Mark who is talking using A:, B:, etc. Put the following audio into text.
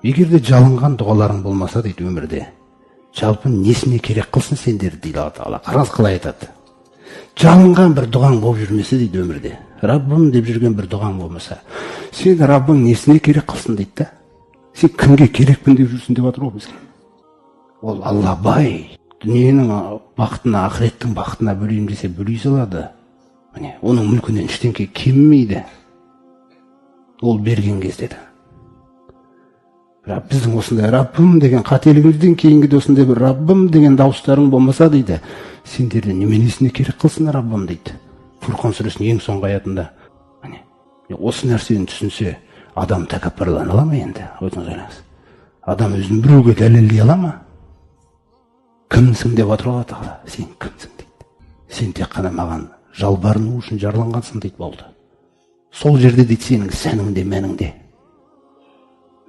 A: егерде жалынған дұғаларың болмаса дейді өмірде, жалпы несіне керек қылсын сендерді дейді Алла Тағала. Қараңыз қалай айтады. Жалынған бір дұғаң болып жүрмесе дейді өмірде, Раббым деп жүрген бір дұғаң болмаса, сен Раббың несіне керек қылсын дейді да. Сен кімге керекпін деп жүрсің деп жатыр ғой бізге. Ол Алла бай, дүниенің бақытына, ақыреттің бақытына бөлеймін десе бөлей салады. Міне, оның мүлкінен ештеңе кеммейді. Ол берген кезде де. Бірақ біздің осындай Раббым деген қателігімізден кейінгі осындай бір Раббым деген дауыстарың болмаса дейді, сендерде неменесіне керек қылсын Раббым дейді. Фурқан сүресінің ең соңғы аятында. Міне, осы нәрсені түсінсе, адам тәкаппарлана ала ма енді? Өзіңіз ойлаңыз. Адам өзін біреуге дәлелдей ала ма? Кімсің деп отыр Алла Тағала. Сен кімсің дейді. Сен тек қана маған жалбарыну үшін жараланғансың дейді болды. Сол жерде дейді сенің сәнің де мәнің де